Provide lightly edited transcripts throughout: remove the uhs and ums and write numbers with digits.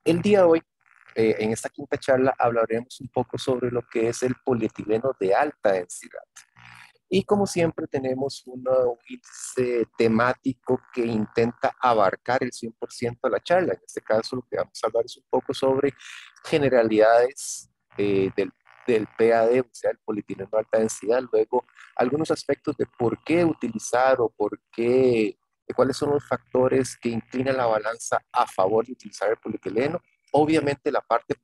El día de hoy, en esta quinta charla, hablaremos un poco sobre lo que es el polietileno de alta densidad. Y como siempre tenemos un índice temático que intenta abarcar el 100% de la charla. En este caso lo que vamos a hablar es un poco sobre generalidades del PAD, o sea, el polietileno de alta densidad. Luego, algunos aspectos de por qué utilizar o por qué, de cuáles son los factores que inclinan la balanza a favor de utilizar el polietileno. Obviamente la parte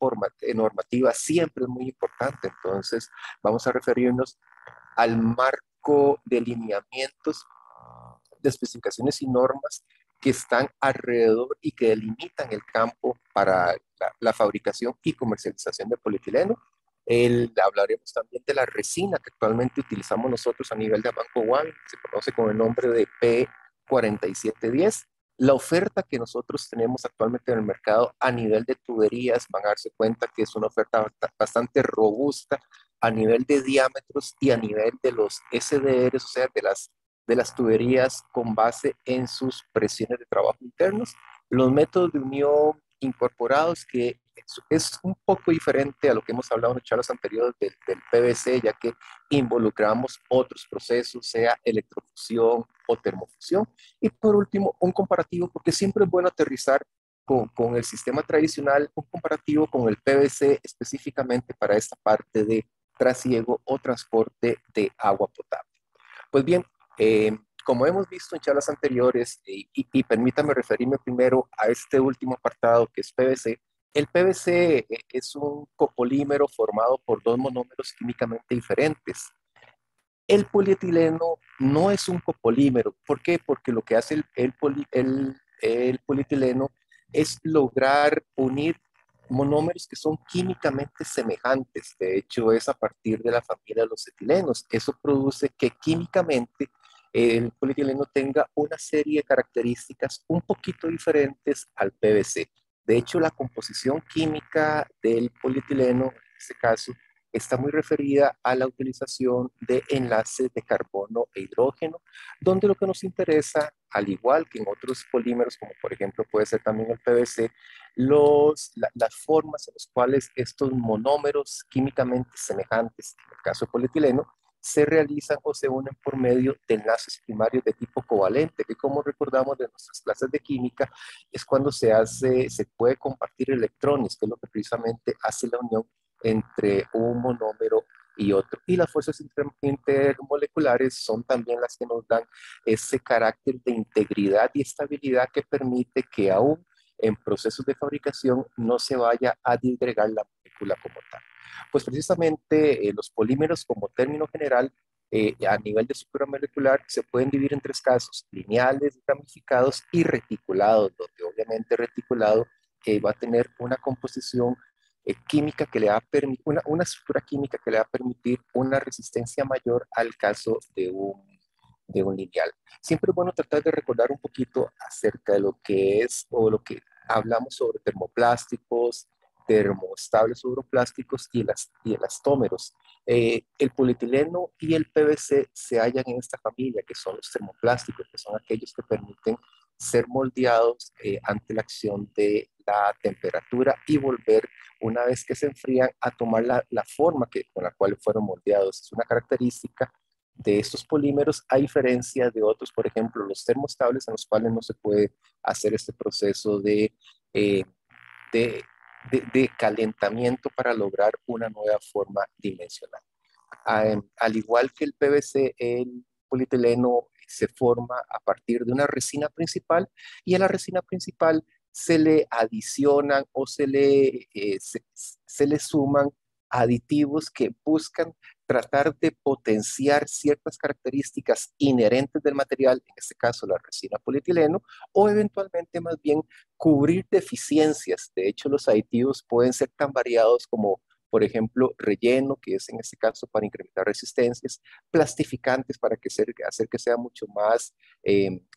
normativa siempre es muy importante, entonces vamos a referirnos al marco de lineamientos, de especificaciones y normas que están alrededor y que delimitan el campo para la fabricación y comercialización de polietileno. Hablaremos también de la resina que actualmente utilizamos nosotros a nivel de Amanco One, que se conoce con el nombre de P4710. La oferta que nosotros tenemos actualmente en el mercado a nivel de tuberías, van a darse cuenta que es una oferta bastante robusta a nivel de diámetros y a nivel de los SDRs, o sea, de las tuberías con base en sus presiones de trabajo internos. Los métodos de unión incorporados, que es un poco diferente a lo que hemos hablado en charlas anteriores del PVC, ya que involucramos otros procesos, sea electrofusión o termofusión. Y por último, un comparativo, porque siempre es bueno aterrizar con el sistema tradicional, un comparativo con el PVC específicamente para esta parte de trasiego o transporte de agua potable. Pues bien, como hemos visto en charlas anteriores, y permítame referirme primero a este último apartado que es PVC. El PVC es un copolímero formado por dos monómeros químicamente diferentes. El polietileno no es un copolímero. ¿Por qué? Porque lo que hace el polietileno es lograr unir monómeros que son químicamente semejantes. De hecho, es a partir de la familia de los etilenos. Eso produce que químicamente el polietileno tenga una serie de características un poquito diferentes al PVC. De hecho, la composición química del polietileno, en este caso, está muy referida a la utilización de enlaces de carbono e hidrógeno, donde lo que nos interesa, al igual que en otros polímeros, como por ejemplo puede ser también el PVC, las formas en las cuales estos monómeros químicamente semejantes, en el caso del polietileno, se realizan o se unen por medio de enlaces primarios de tipo covalente, que como recordamos de nuestras clases de química, es cuando se puede compartir electrones, que es lo que precisamente hace la unión entre un monómero y otro. Y las fuerzas intermoleculares son también las que nos dan ese carácter de integridad y estabilidad que permite que aún en procesos de fabricación no se vaya a disgregar la molécula como tal. Pues precisamente los polímeros como término general a nivel de estructura molecular se pueden dividir en tres casos: lineales, ramificados y reticulados, donde obviamente reticulado va a tener una composición química que le va a permitir, una estructura química que le va a permitir una resistencia mayor al caso de un lineal. Siempre es bueno tratar de recordar un poquito acerca de lo que es o lo que hablamos sobre termoplásticos, termoestables sobroplásticos y elastómeros. El polietileno y el PVC se hallan en esta familia, que son los termoplásticos, que son aquellos que permiten ser moldeados ante la acción de la temperatura y volver, una vez que se enfrían, a tomar la forma con la cual fueron moldeados. Es una característica de estos polímeros, a diferencia de otros, por ejemplo, los termoestables, en los cuales no se puede hacer este proceso eh, de, de calentamiento para lograr una nueva forma dimensional. Al igual que el PVC, el polietileno se forma a partir de una resina principal, y a la resina principal se le adicionan o se le suman aditivos que buscan tratar de potenciar ciertas características inherentes del material, en este caso la resina polietileno, o eventualmente más bien cubrir deficiencias. De hecho, los aditivos pueden ser tan variados como, por ejemplo, relleno, que es en este caso para incrementar resistencias; plastificantes para hacer que sea mucho más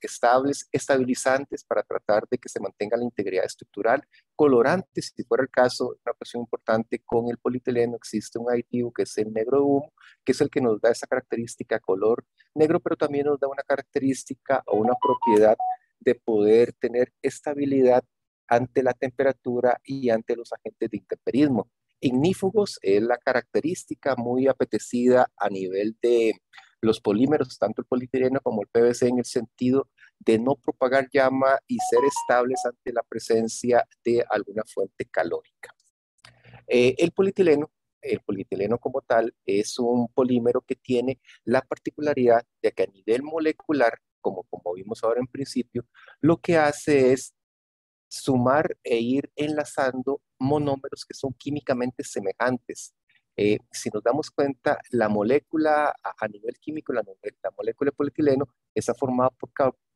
estables; estabilizantes para tratar de que se mantenga la integridad estructural; colorantes, si fuera el caso. Una cuestión importante con el polietileno: existe un aditivo que es el negro de humo, que es el que nos da esa característica color negro, pero también nos da una característica o una propiedad de poder tener estabilidad ante la temperatura y ante los agentes de intemperismo. Ignífugos es la característica muy apetecida a nivel de los polímeros, tanto el polietileno como el PVC, en el sentido de no propagar llama y ser estables ante la presencia de alguna fuente calórica. El polietileno, el polietileno como tal, es un polímero que tiene la particularidad de que a nivel molecular, como vimos ahora en principio, lo que hace es sumar e ir enlazando monómeros que son químicamente semejantes. Si nos damos cuenta, la molécula a nivel químico, la molécula de polietileno está formada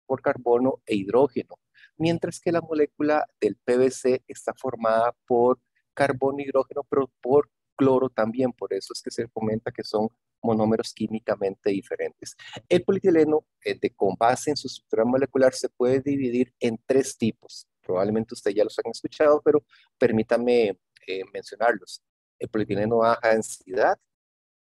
por carbono e hidrógeno, mientras que la molécula del PVC está formada por carbono e hidrógeno, pero por cloro también. Por eso es que se comenta que son monómeros químicamente diferentes. El polietileno, con base en su estructura molecular, se puede dividir en tres tipos. Probablemente ustedes ya los han escuchado, pero permítame mencionarlos. El polietileno de baja densidad,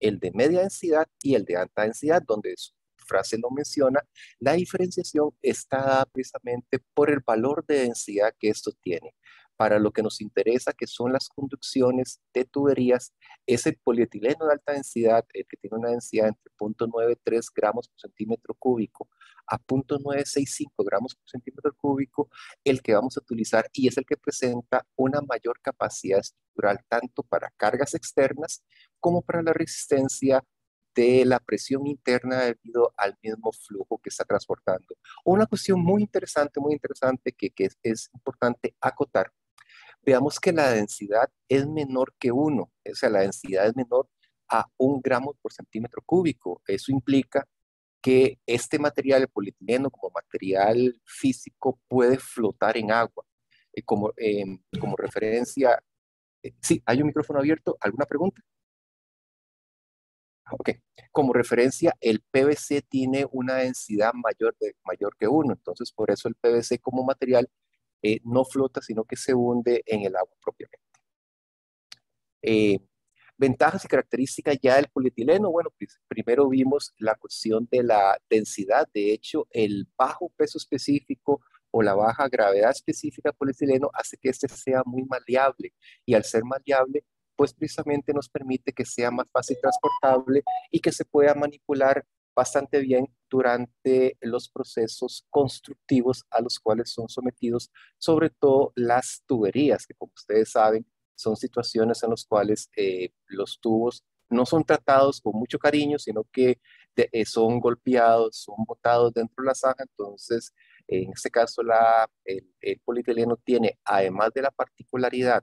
el de media densidad y el de alta densidad, donde su frase lo menciona. La diferenciación está dada precisamente por el valor de densidad que esto tiene. Para lo que nos interesa, que son las conducciones de tuberías, es el polietileno de alta densidad, el que tiene una densidad entre 0.93 gramos por centímetro cúbico a 0.965 gramos por centímetro cúbico, el que vamos a utilizar, y es el que presenta una mayor capacidad estructural tanto para cargas externas como para la resistencia de la presión interna debido al mismo flujo que está transportando. Una cuestión muy interesante que es importante acotar. Veamos que la densidad es menor que 1, o sea, la densidad es menor a 1 gramo por centímetro cúbico. Eso implica que este material, el polietileno, como material físico, puede flotar en agua. Como referencia, sí, hay un micrófono abierto. ¿Alguna pregunta? Ok, como referencia, el PVC tiene una densidad mayor que 1, entonces por eso el PVC como material no flota, sino que se hunde en el agua propiamente. Eh, Ventajas y características ya del polietileno. Bueno, pues primero vimos la cuestión de la densidad. De hecho, el bajo peso específico o la baja gravedad específica del polietileno hace que este sea muy maleable, y al ser maleable, pues precisamente nos permite que sea más fácil transportable y que se pueda manipular bastante bien durante los procesos constructivos a los cuales son sometidos, sobre todo las tuberías, que como ustedes saben, son situaciones en las cuales los tubos no son tratados con mucho cariño, sino que son golpeados, son botados dentro de la zanja. Entonces, en este caso, el polietileno tiene, además de la particularidad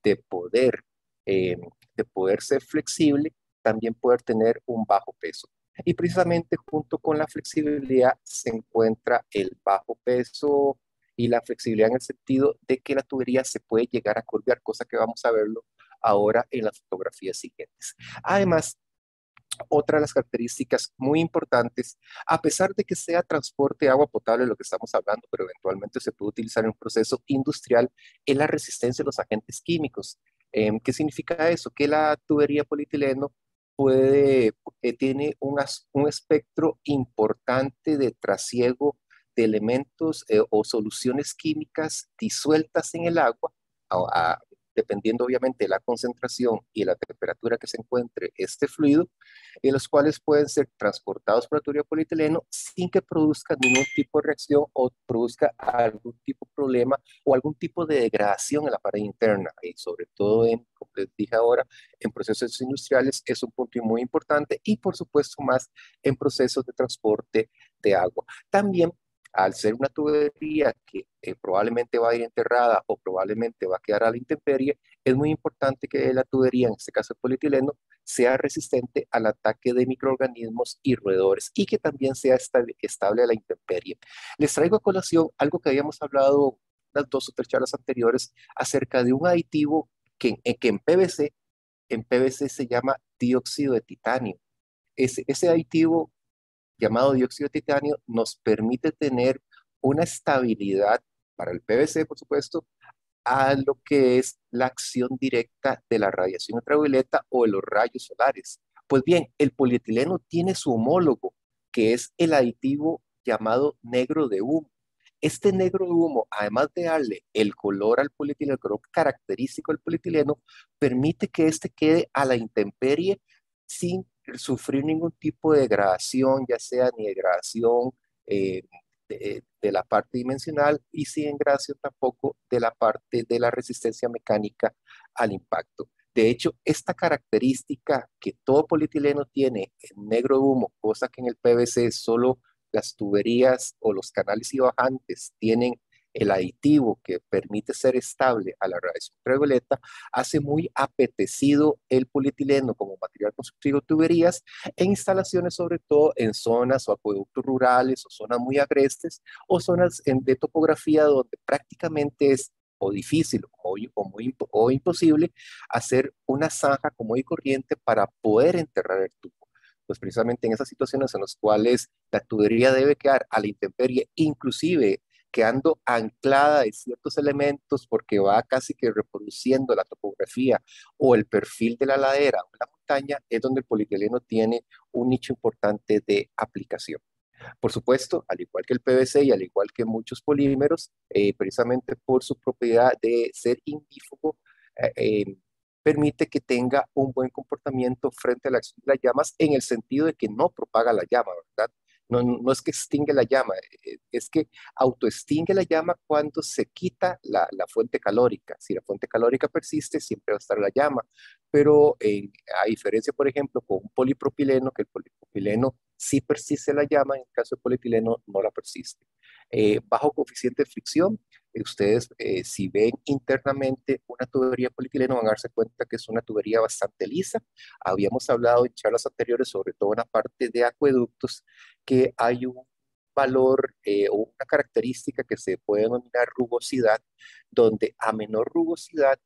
de poder, eh, de poder ser flexible, también poder tener un bajo peso. Y precisamente junto con la flexibilidad se encuentra el bajo peso y la flexibilidad en el sentido de que la tubería se puede llegar a curvar, cosa que vamos a verlo ahora en las fotografías siguientes. Además, otra de las características muy importantes, a pesar de que sea transporte de agua potable lo que estamos hablando, pero eventualmente se puede utilizar en un proceso industrial, es la resistencia a los agentes químicos. ¿Qué significa eso? Que la tubería polietileno tiene un espectro importante de trasiego de elementos o soluciones químicas disueltas en el agua, a- a- dependiendo obviamente de la concentración y la temperatura que se encuentre este fluido, en los cuales pueden ser transportados por la tubería de polietileno sin que produzca ningún tipo de reacción o produzca algún tipo de problema o algún tipo de degradación en la pared interna. Y sobre todo, como les dije ahora, en procesos industriales es un punto muy importante, y por supuesto más en procesos de transporte de agua. También, al ser una tubería que probablemente va a ir enterrada o probablemente va a quedar a la intemperie, es muy importante que la tubería, en este caso el polietileno, sea resistente al ataque de microorganismos y roedores, y que también sea estable a la intemperie. Les traigo a colación algo que habíamos hablado las 2 o 3 charlas anteriores acerca de un aditivo que en PVC se llama dióxido de titanio. Ese aditivo llamado dióxido de titanio nos permite tener una estabilidad para el PVC, por supuesto, a lo que es la acción directa de la radiación ultravioleta o de los rayos solares. Pues bien, el polietileno tiene su homólogo, que es el aditivo llamado negro de humo. Este negro de humo, además de darle el color al polietileno, el color característico del polietileno, permite que este quede a la intemperie sin sufrir ningún tipo de degradación, ya sea ni degradación eh, de la parte dimensional y sin degradación tampoco de la parte de la resistencia mecánica al impacto. De hecho, esta característica que todo polietileno tiene en negro de humo, cosa que en el PVC solo las tuberías o los canales y bajantes tienen el aditivo que permite ser estable a la radiación ultravioleta, hace muy apetecido el polietileno como material constructivo de tuberías en instalaciones, sobre todo en zonas o acueductos rurales o zonas muy agrestes o zonas de topografía donde prácticamente es o difícil o imposible hacer una zanja común y corriente para poder enterrar el tubo. Pues precisamente en esas situaciones en las cuales la tubería debe quedar a la intemperie, inclusive quedando anclada de ciertos elementos porque va casi que reproduciendo la topografía o el perfil de la ladera o la montaña, es donde el polietileno tiene un nicho importante de aplicación. Por supuesto, al igual que el PVC y al igual que muchos polímeros, precisamente por su propiedad de ser ignífugo, eh, eh, permite que tenga un buen comportamiento frente a la acción de las llamas en el sentido de que no propaga la llama, ¿verdad? No es que extingue la llama, es que autoextingue la llama cuando se quita la fuente calórica. Si la fuente calórica persiste, siempre va a estar la llama. Pero a diferencia, por ejemplo, con un polipropileno, que el polipropileno sí persiste la llama, en el caso del polietileno no la persiste. Bajo coeficiente de fricción, ustedes si ven internamente una tubería de polietileno van a darse cuenta que es una tubería bastante lisa. Habíamos hablado en charlas anteriores, sobre todo en la parte de acueductos, que hay un valor o una característica que se puede denominar rugosidad, donde a menor rugosidad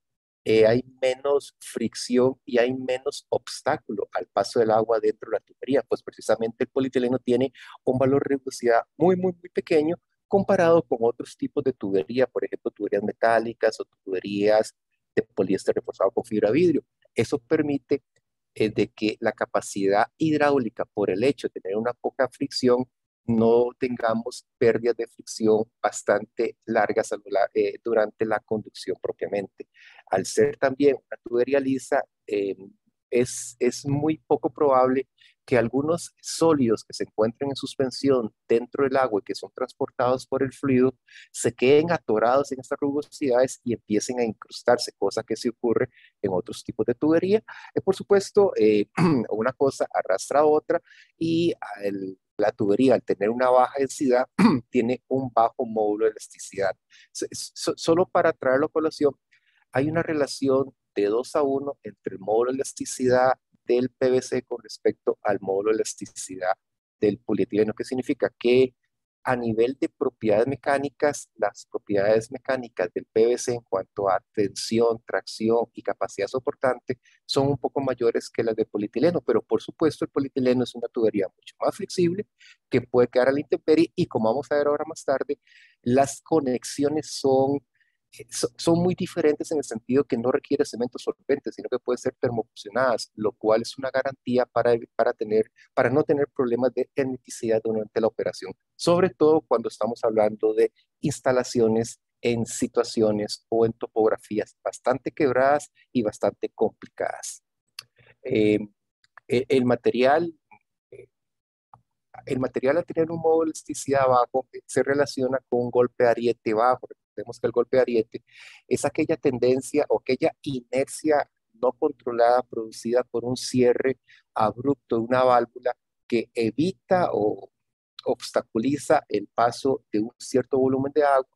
hay menos fricción y hay menos obstáculo al paso del agua dentro de la tubería, pues precisamente el polietileno tiene un valor de rugosidad muy pequeño comparado con otros tipos de tubería, por ejemplo, tuberías metálicas o tuberías de poliéster reforzado con fibra de vidrio. Eso permite de que la capacidad hidráulica, por el hecho de tener una poca fricción, no tengamos pérdidas de fricción bastante largas durante la conducción propiamente. Al ser también una tubería lisa, es muy poco probable que algunos sólidos que se encuentren en suspensión dentro del agua y que son transportados por el fluido se queden atorados en estas rugosidades y empiecen a incrustarse, cosa que se ocurre en otros tipos de tubería. Por supuesto, una cosa arrastra a otra y la tubería, al tener una baja densidad, tiene un bajo módulo de elasticidad. Solo para traerlo a colación, hay una relación de 2 a 1 entre el módulo de elasticidad del PVC con respecto al módulo de elasticidad del polietileno, que significa que a nivel de propiedades mecánicas, las propiedades mecánicas del PVC en cuanto a tensión, tracción y capacidad soportante son un poco mayores que las del polietileno, pero por supuesto el polietileno es una tubería mucho más flexible que puede quedar a la intemperie y como vamos a ver ahora más tarde, las conexiones son muy diferentes en el sentido que no requiere cemento solvente, sino que pueden ser termofusionadas, lo cual es una garantía para no tener problemas de hermeticidad durante la operación, sobre todo cuando estamos hablando de instalaciones en situaciones o en topografías bastante quebradas y bastante complicadas. Eh, el material eh, el material al tener un modo de elasticidad bajo se relaciona con un golpe de ariete bajo. Recordemos que el golpe de ariete es aquella tendencia o aquella inercia no controlada producida por un cierre abrupto de una válvula que evita o obstaculiza el paso de un cierto volumen de agua.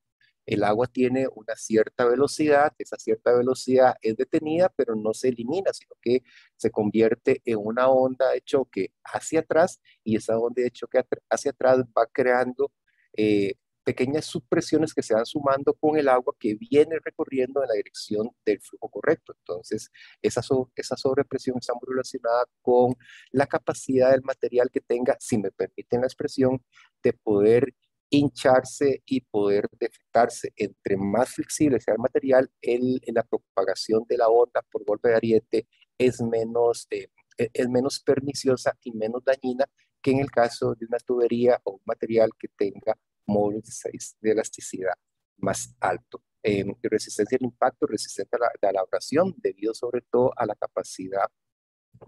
El agua tiene una cierta velocidad, esa cierta velocidad es detenida, pero no se elimina, sino que se convierte en una onda de choque hacia atrás y esa onda de choque hacia atrás va creando eh, pequeñas subpresiones que se van sumando con el agua que viene recorriendo en la dirección del flujo correcto. Entonces, esa sobrepresión está muy relacionada con la capacidad del material que tenga, si me permiten la expresión, de poder hincharse y poder deflectarse. Entre más flexible sea el material, la propagación de la onda por golpe de ariete es menos perniciosa y menos dañina que en el caso de una tubería o un material que tenga módulos de elasticidad más alto. Resistencia al impacto, resistente a la abrasión, debido sobre todo a la capacidad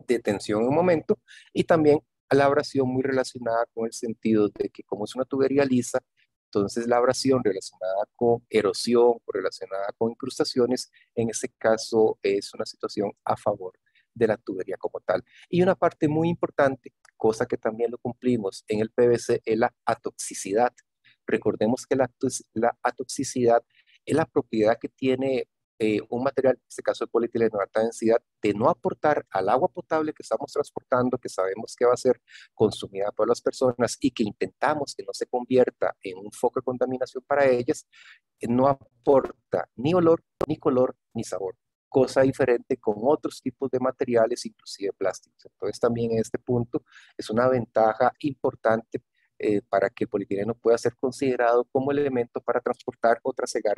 de tensión en un momento, y también a la abrasión muy relacionada con el sentido de que como es una tubería lisa, entonces la abrasión relacionada con erosión o relacionada con incrustaciones, en este caso es una situación a favor de la tubería como tal. Y una parte muy importante, cosa que también lo cumplimos en el PVC, es la atoxicidad. Recordemos que la atoxicidad es la propiedad que tiene un material, en este caso el polietileno de alta densidad, de no aportar al agua potable que estamos transportando, que sabemos que va a ser consumida por las personas y que intentamos que no se convierta en un foco de contaminación para ellas, no aporta ni olor, ni color, ni sabor. Cosa diferente con otros tipos de materiales, inclusive plásticos. Entonces también en este punto es una ventaja importante para que el polietileno pueda ser considerado como elemento para transportar o trasegar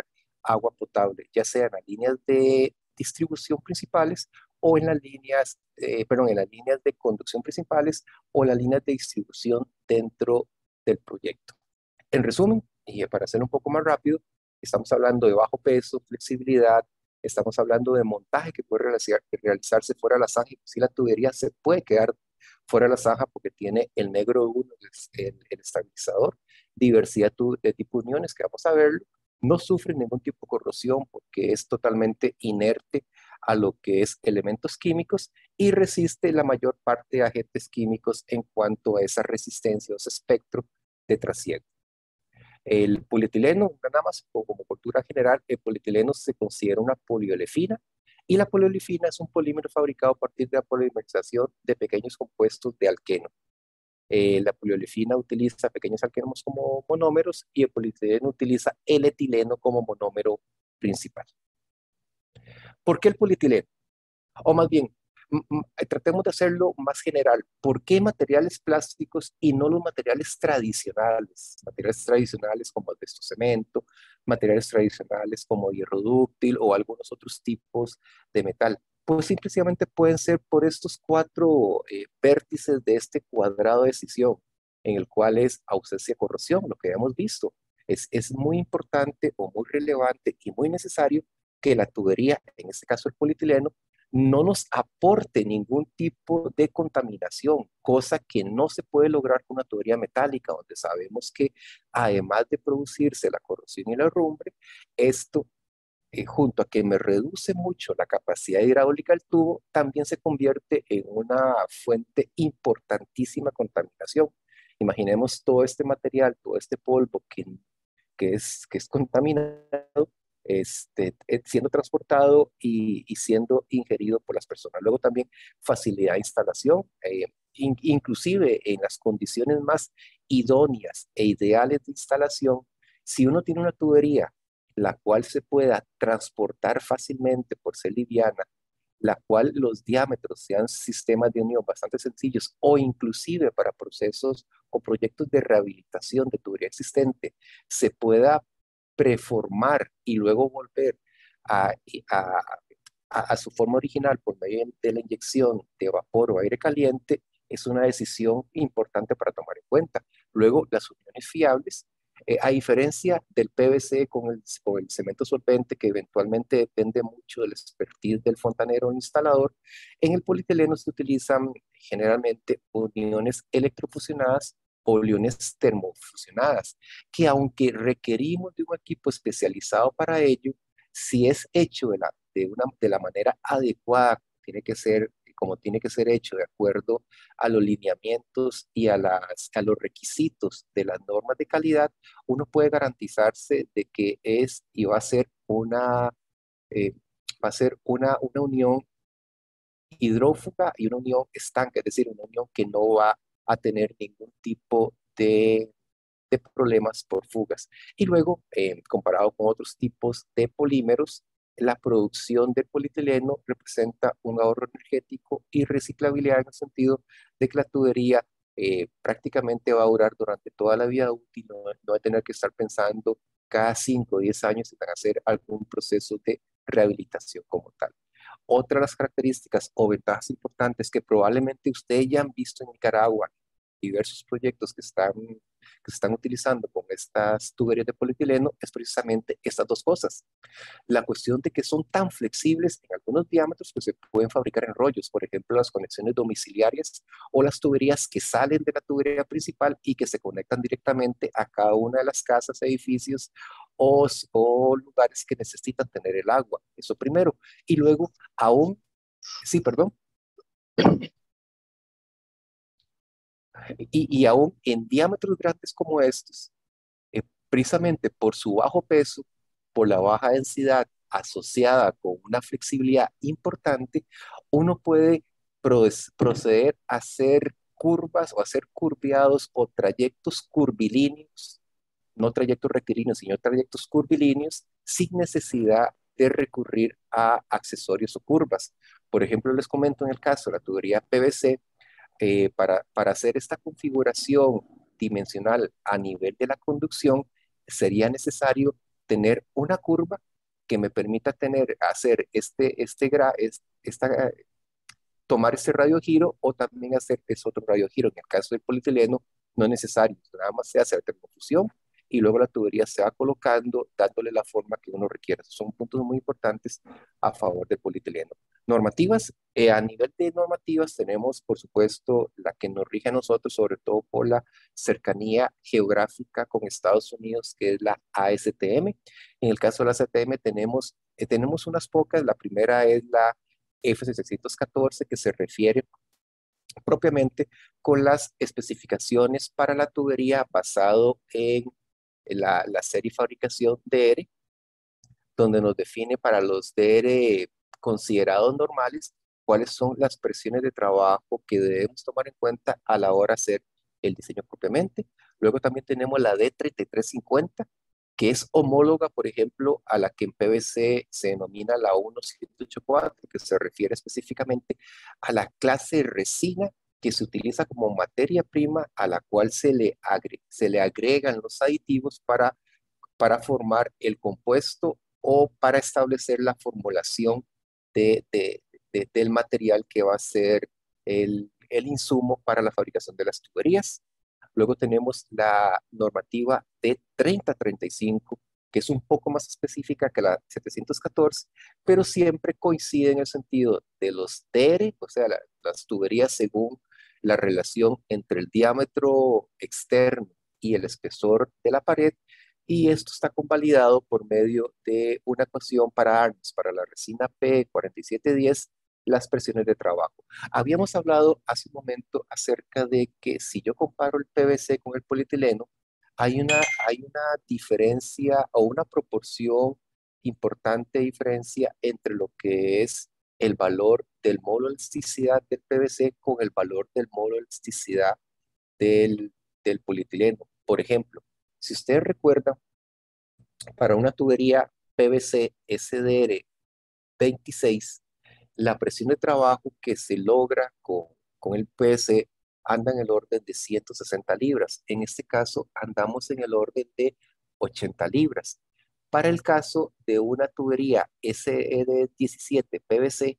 agua potable, ya sea en las líneas de distribución principales o en las líneas, en las líneas de conducción principales o las líneas de distribución dentro del proyecto. En resumen, y para hacerlo un poco más rápido, estamos hablando de bajo peso, flexibilidad, estamos hablando de montaje que puede realizarse fuera de la zanja, si la tubería se puede quedar fuera de la zanja porque tiene el negro 1, el estabilizador, diversidad de tipo de uniones que vamos a verlo, no sufre ningún tipo de corrosión porque es totalmente inerte a lo que es elementos químicos y resiste la mayor parte de agentes químicos en cuanto a esa resistencia o ese espectro de trasiego. El polietileno, nada más como cultura general, el polietileno se considera una poliolefina y la poliolefina es un polímero fabricado a partir de la polimerización de pequeños compuestos de alqueno. La poliolefina utiliza pequeños alquenos como monómeros y el polietileno utiliza el etileno como monómero principal. ¿Por qué el polietileno? O más bien, tratemos de hacerlo más general. ¿Por qué materiales plásticos y no los materiales tradicionales? Materiales tradicionales como asbesto cemento, materiales tradicionales como hierro dúctil o algunos otros tipos de metal. Pues simplemente pueden ser por estos cuatro vértices de este cuadrado de decisión, en el cual es ausencia de corrosión, lo que hemos visto. Es muy importante o muy relevante y muy necesario que la tubería, en este caso el polietileno, no nos aporte ningún tipo de contaminación, cosa que no se puede lograr con una tubería metálica, donde sabemos que además de producirse la corrosión y la herrumbre, esto, junto a que me reduce mucho la capacidad hidráulica del tubo, también se convierte en una fuente importantísima de contaminación. Imaginemos todo este material, todo este polvo que es contaminado, siendo transportado y siendo ingerido por las personas. Luego también facilidad de instalación, inclusive en las condiciones más idóneas e ideales de instalación, si uno tiene una tubería la cual se pueda transportar fácilmente por ser liviana, la cual los diámetros sean sistemas de unión bastante sencillos o inclusive para procesos o proyectos de rehabilitación de tubería existente, se pueda preformar y luego volver a, a, a su forma original por medio de la inyección de vapor o aire caliente, es una decisión importante para tomar en cuenta. Luego, las uniones fiables, a diferencia del PVC con el cemento solvente, que eventualmente depende mucho del expertise del fontanero o instalador, en el polietileno se utilizan generalmente uniones electrofusionadas o uniones termofusionadas, que aunque requerimos de un equipo especializado para ello, si es hecho de la manera adecuada, como tiene que ser hecho de acuerdo a los lineamientos y a los requisitos de las normas de calidad, uno puede garantizarse de que es y eh, va a ser una unión hidrófuga y una unión estanca, es decir, una unión que no va a tener ningún tipo de problemas por fugas. Y luego, comparado con otros tipos de polímeros, la producción de polietileno representa un ahorro energético y reciclabilidad en el sentido de que la tubería prácticamente va a durar durante toda la vida útil, no va a tener que estar pensando cada 5 o 10 años en hacer algún proceso de rehabilitación como tal. Otra de las características o ventajas importantes que probablemente ustedes ya han visto en Nicaragua, diversos proyectos que están que se están utilizando con estas tuberías de polietileno es precisamente estas dos cosas. La cuestión de que son tan flexibles en algunos diámetros que se pueden fabricar en rollos, por ejemplo, las conexiones domiciliarias o las tuberías que salen de la tubería principal y que se conectan directamente a cada una de las casas, edificios o lugares que necesitan tener el agua. Eso primero. Y luego, aún, sí, perdón, y aún en diámetros grandes como estos, eh, precisamente por su bajo peso, por la baja densidad asociada con una flexibilidad importante, uno puede proceder a hacer curvas o hacer curviados o trayectos curvilíneos, no trayectos rectilíneos, sino trayectos curvilíneos, sin necesidad de recurrir a accesorios o curvas. Por ejemplo, les comento en el caso de la tubería PVC, para hacer esta configuración dimensional a nivel de la conducción, sería necesario tener una curva que me permita hacer tomar ese radio giro o también hacer ese otro radio giro. En el caso del polietileno no es necesario, nada más se hace la termofusión y luego la tubería se va colocando dándole la forma que uno requiera. Son puntos muy importantes a favor del polietileno. Normativas, a nivel de normativas tenemos, por supuesto, la que nos rige a nosotros, sobre todo por la cercanía geográfica con Estados Unidos, que es la ASTM. En el caso de la ASTM tenemos unas pocas. La primera es la F614, que se refiere propiamente con las especificaciones para la tubería basado en la serie y fabricación DR, donde nos define para los DR considerados normales cuáles son las presiones de trabajo que debemos tomar en cuenta a la hora de hacer el diseño propiamente. Luego también tenemos la D3350, que es homóloga, por ejemplo, a la que en PVC se denomina la 1784, que se refiere específicamente a la clase de resina que se utiliza como materia prima a la cual se le agregan los aditivos para formar el compuesto o para establecer la formulación del material que va a ser el insumo para la fabricación de las tuberías. Luego tenemos la normativa D3035, que es un poco más específica que la 714, pero siempre coincide en el sentido de los DR, o sea, las tuberías según la relación entre el diámetro externo y el espesor de la pared, y esto está convalidado por medio de una ecuación para ARMS, para la resina P4710, las presiones de trabajo. Habíamos hablado hace un momento acerca de que si yo comparo el PVC con el polietileno, hay una diferencia o una proporción importante diferencia entre lo que es el valor del módulo de elasticidad del PVC con el valor del módulo de elasticidad del polietileno. Por ejemplo, si ustedes recuerdan, para una tubería PVC SDR 26, la presión de trabajo que se logra con el PVC anda en el orden de 160 libras. En este caso, andamos en el orden de 80 libras. Para el caso de una tubería SED17 PVC,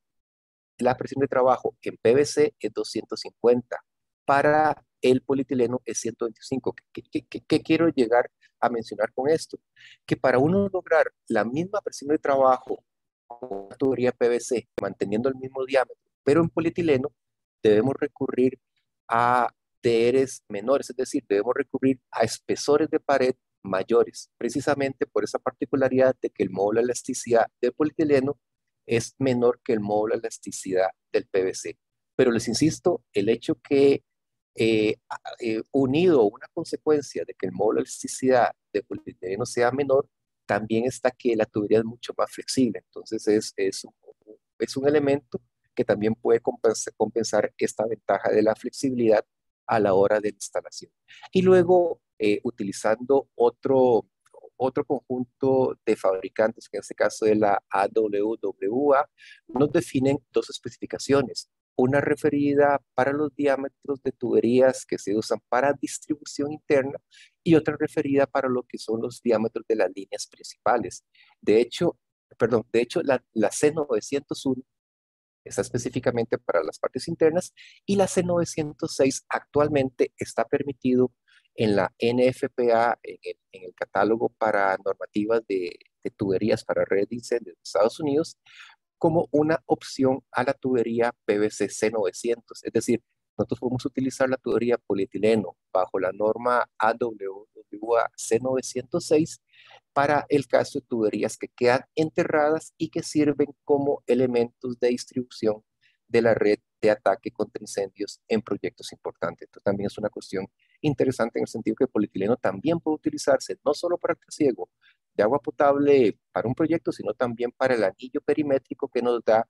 la presión de trabajo en PVC es 250. Para el polietileno es 125. ¿Qué quiero llegar a mencionar con esto? Que para uno lograr la misma presión de trabajo con una tubería PVC, manteniendo el mismo diámetro, pero en polietileno, debemos recurrir a DRs menores, es decir, debemos recurrir a espesores de pared mayores, precisamente por esa particularidad de que el módulo de elasticidad del polietileno es menor que el módulo de elasticidad del PVC. Pero les insisto, el hecho que unido a una consecuencia de que el módulo de elasticidad del polietileno sea menor, también está que la tubería es mucho más flexible. Entonces es un elemento que también puede compensar esta ventaja de la flexibilidad a la hora de la instalación. Y luego, utilizando otro conjunto de fabricantes, que en este caso es la AWWA, nos definen dos especificaciones. Una referida para los diámetros de tuberías que se usan para distribución interna y otra referida para lo que son los diámetros de las líneas principales. De hecho, la C901 está específicamente para las partes internas y la C906 actualmente está permitido en la NFPA, en el catálogo para normativas de tuberías para redes de incendios de Estados Unidos, como una opción a la tubería PVC C900. Es decir, nosotros podemos utilizar la tubería polietileno bajo la norma AWWA C906 para el caso de tuberías que quedan enterradas y que sirven como elementos de distribución de la red de ataque contra incendios en proyectos importantes. Esto también es una cuestión interesante en el sentido que el polietileno también puede utilizarse no solo para el trasiego de agua potable para un proyecto, sino también para el anillo perimétrico que nos da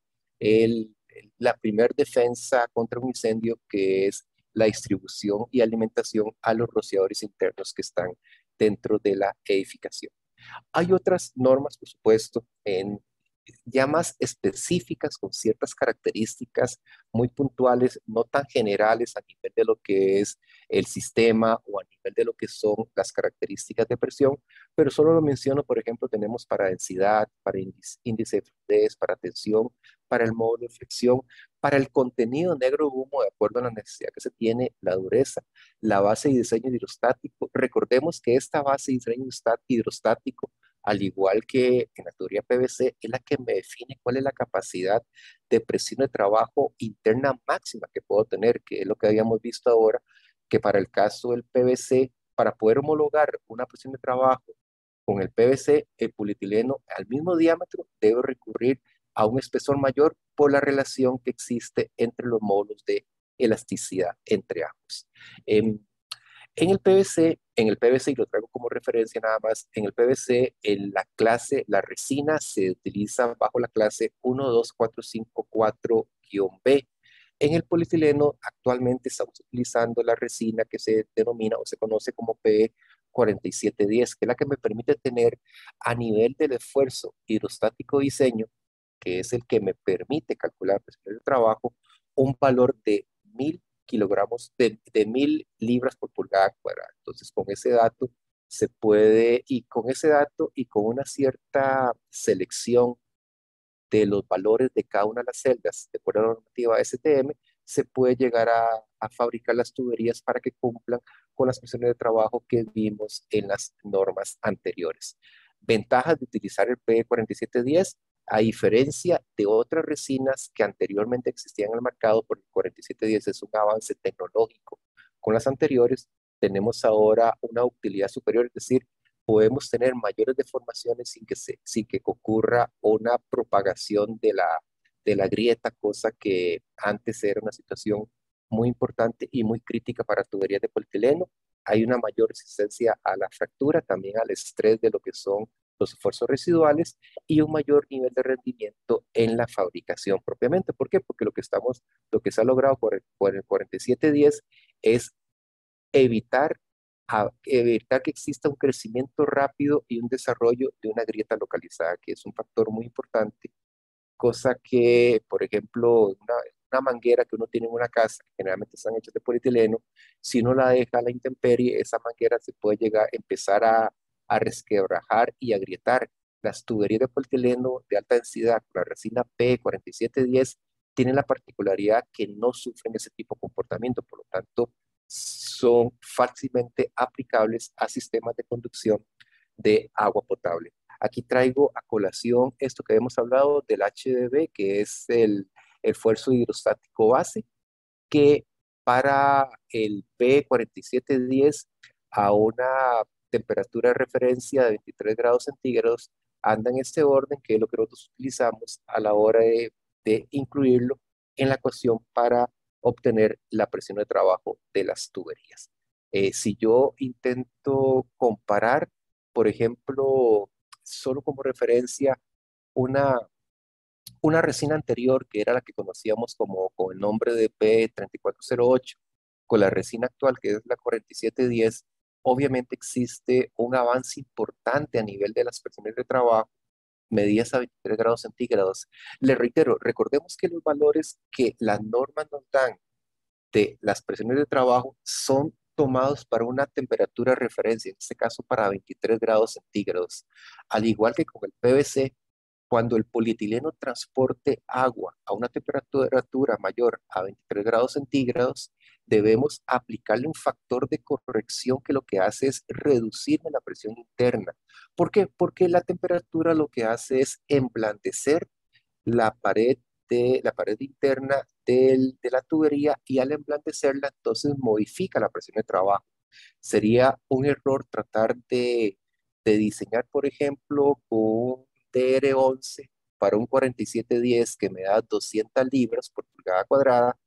la primer defensa contra un incendio, que es la distribución y alimentación a los rociadores internos que están dentro de la edificación. Hay otras normas, por supuesto, ya más específicas, con ciertas características muy puntuales, no tan generales a nivel de lo que es el sistema o a nivel de lo que son las características de presión, pero solo lo menciono. Por ejemplo, tenemos para densidad, para índice de fluidez, para tensión, para el módulo de flexión, para el contenido negro humo, de acuerdo a la necesidad que se tiene, la dureza, la base y diseño hidrostático. Recordemos que esta base y diseño hidrostático, al igual que en la teoría PVC, es la que me define cuál es la capacidad de presión de trabajo interna máxima que puedo tener, que es lo que habíamos visto ahora, que para el caso del PVC, para poder homologar una presión de trabajo con el PVC, el polietileno al mismo diámetro debe recurrir a un espesor mayor por la relación que existe entre los módulos de elasticidad entre ambos. En el PVC, y lo traigo como referencia nada más, en el PVC, en la clase, la resina se utiliza bajo la clase 12454-B. En el polietileno, actualmente estamos utilizando la resina que se denomina o se conoce como PE4710, que es la que me permite tener a nivel del esfuerzo hidrostático diseño, que es el que me permite calcular presión de trabajo, un valor de 1000 kilogramos, de 1000 libras por pulgada cuadrada. Entonces, con ese dato se puede, y con ese dato y con una cierta selección de los valores de cada una de las celdas, de acuerdo a la normativa STM, se puede llegar a fabricar las tuberías para que cumplan con las presiones de trabajo que vimos en las normas anteriores. Ventajas de utilizar el P4710: a diferencia de otras resinas que anteriormente existían en el mercado, porque el 4710 es un avance tecnológico con las anteriores, tenemos ahora una utilidad superior, es decir, podemos tener mayores deformaciones sin que ocurra una propagación de la grieta, cosa que antes era una situación muy importante y muy crítica para tuberías de polietileno. Hay una mayor resistencia a la fractura, también al estrés de lo que son los esfuerzos residuales, y un mayor nivel de rendimiento en la fabricación propiamente. ¿Por qué? Porque lo que se ha logrado por el 4710 es evitar que exista un crecimiento rápido y un desarrollo de una grieta localizada, que es un factor muy importante, cosa que, por ejemplo, una manguera que uno tiene en una casa, que generalmente están hechas de polietileno, si uno la deja a la intemperie, esa manguera se puede empezar a resquebrajar y agrietar. Las tuberías de polietileno de alta densidad, con la resina P4710, tienen la particularidad que no sufren ese tipo de comportamiento, por lo tanto, son fácilmente aplicables a sistemas de conducción de agua potable. Aquí traigo a colación esto que hemos hablado del HDB, que es el esfuerzo hidrostático base, que para el P4710 a una temperatura de referencia de 23 grados centígrados anda en este orden, que es lo que nosotros utilizamos a la hora de incluirlo en la ecuación para obtener la presión de trabajo de las tuberías. Si yo intento comparar, por ejemplo, solo como referencia, una, una resina anterior, que era la que conocíamos con el nombre de P3408, con la resina actual, que es la 4710, obviamente existe un avance importante a nivel de las presiones de trabajo medidas a 23 grados centígrados. Le reitero, recordemos que los valores que las normas nos dan de las presiones de trabajo son tomados para una temperatura de referencia, en este caso para 23 grados centígrados. Al igual que con el PVC, Cuando el polietileno transporte agua a una temperatura mayor a 23 grados centígrados, debemos aplicarle un factor de corrección que lo que hace es reducir la presión interna. ¿Por qué? Porque la temperatura lo que hace es emblandecer la pared interna de la tubería, y al emblandecerla, entonces modifica la presión de trabajo. Sería un error tratar de diseñar, por ejemplo, con un TR11 para un 4710 que me da 200 libras por pulgada cuadrada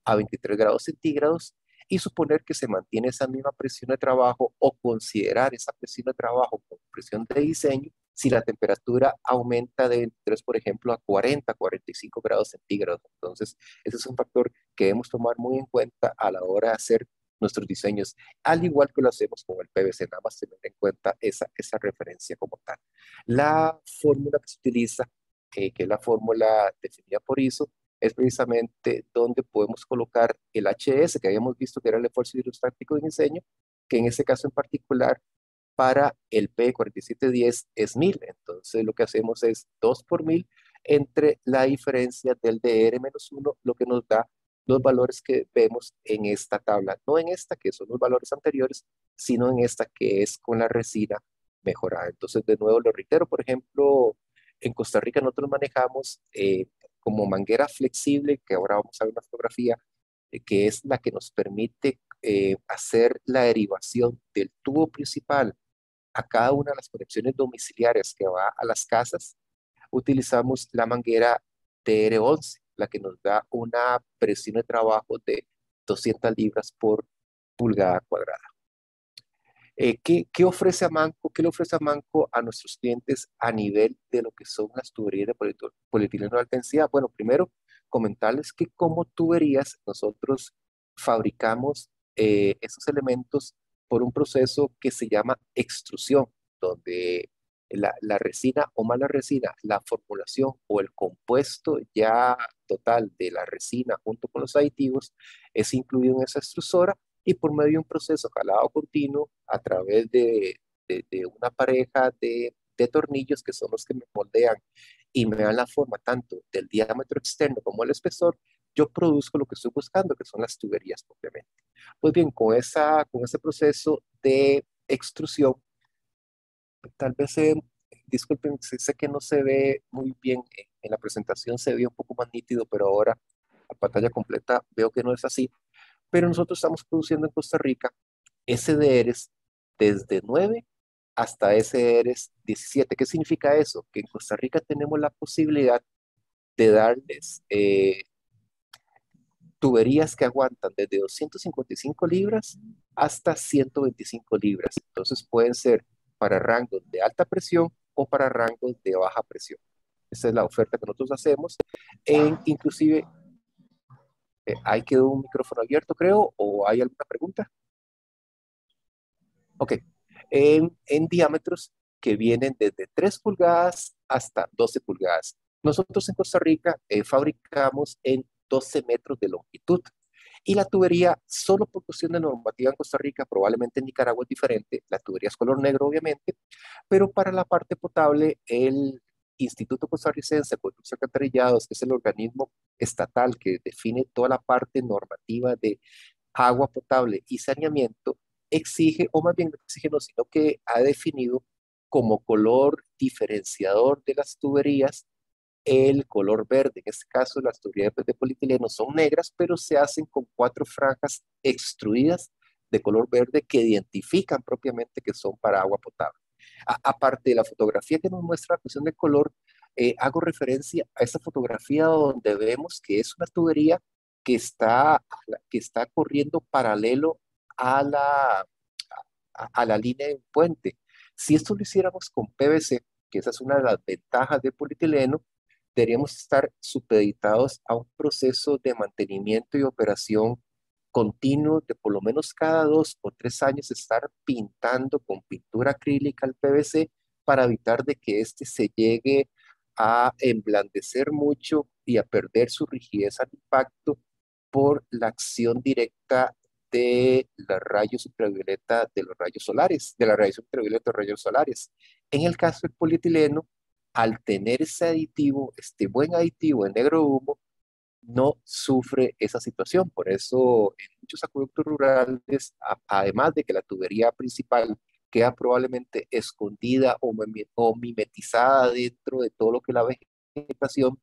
a 23 grados centígrados, y suponer que se mantiene esa misma presión de trabajo, o considerar esa presión de trabajo como presión de diseño si la temperatura aumenta de 23, por ejemplo, a 40, 45 grados centígrados. Entonces, ese es un factor que debemos tomar muy en cuenta a la hora de hacer nuestros diseños, al igual que lo hacemos con el PVC, nada más tener en cuenta esa referencia como tal. La fórmula que se utiliza, que es la fórmula definida por ISO, es precisamente donde podemos colocar el HS, que habíamos visto que era el esfuerzo hidrostático de diseño, que en este caso en particular para el P4710 es 1000. Entonces lo que hacemos es 2 por 1000 entre la diferencia del DR-1, lo que nos da los valores que vemos en esta tabla. No en esta, que son los valores anteriores, sino en esta, que es con la resina mejorada. Entonces, de nuevo, lo reitero, por ejemplo, en Costa Rica nosotros manejamos como manguera flexible, que ahora vamos a ver una fotografía, que es la que nos permite hacer la derivación del tubo principal a cada una de las conexiones domiciliarias que va a las casas. Utilizamos la manguera TR11, la que nos da una presión de trabajo de 200 libras por pulgada cuadrada. ¿Qué ofrece Amanco? ¿Qué le ofrece Amanco a nuestros clientes a nivel de lo que son las tuberías de polietileno de alta densidad? Bueno, primero comentarles que como tuberías nosotros fabricamos esos elementos por un proceso que se llama extrusión, donde la resina, o más la resina, la formulación o el compuesto ya total de la resina junto con los aditivos es incluido en esa extrusora, y por medio de un proceso jalado continuo a través de una pareja de tornillos, que son los que me moldean y me dan la forma tanto del diámetro externo como el espesor, yo produzco lo que estoy buscando, que son las tuberías propiamente. Pues bien, con ese proceso de extrusión, tal vez, disculpen, sé que no se ve muy bien en la presentación, se ve un poco más nítido, pero ahora a pantalla completa veo que no es así. Pero nosotros estamos produciendo en Costa Rica SDRs desde 9 hasta SDRs 17. ¿Qué significa eso? Que en Costa Rica tenemos la posibilidad de darles tuberías que aguantan desde 255 libras hasta 125 libras. Entonces pueden ser para rangos de alta presión o para rangos de baja presión. Esa es la oferta que nosotros hacemos. Inclusive, ¿ahí quedó un micrófono abierto, creo? ¿O hay alguna pregunta? Ok. En diámetros que vienen desde 3 pulgadas hasta 12 pulgadas. Nosotros en Costa Rica fabricamos en 12 metros de longitud. Y la tubería, solo por cuestión de normativa en Costa Rica, probablemente en Nicaragua es diferente, la tubería es color negro, obviamente, pero para la parte potable, el Instituto Costarricense de Acueductos y Alcantarillados, que es el organismo estatal que define toda la parte normativa de agua potable y saneamiento, exige, o más bien no exige, no, sino que ha definido como color diferenciador de las tuberías el color verde. En este caso, las tuberías de polietileno son negras, pero se hacen con 4 franjas extruidas de color verde que identifican propiamente que son para agua potable. Aparte de la fotografía que nos muestra la cuestión del color, hago referencia a esta fotografía donde vemos que es una tubería que está corriendo paralelo a a la línea de un puente. Si esto lo hiciéramos con PVC, que esa es una de las ventajas del polietileno, deberíamos estar supeditados a un proceso de mantenimiento y operación continuo de por lo menos cada 2 o 3 años, estar pintando con pintura acrílica al PVC para evitar de que éste se llegue a emblandecer mucho y a perder su rigidez al impacto por la acción directa de los rayos ultravioleta de los rayos solares, de la radiación ultravioleta de los rayos solares. En el caso del polietileno, al tener ese aditivo, este buen aditivo en negro humo, no sufre esa situación. Por eso en muchos acueductos rurales, además de que la tubería principal queda probablemente escondida o mimetizada dentro de todo lo que es la vegetación,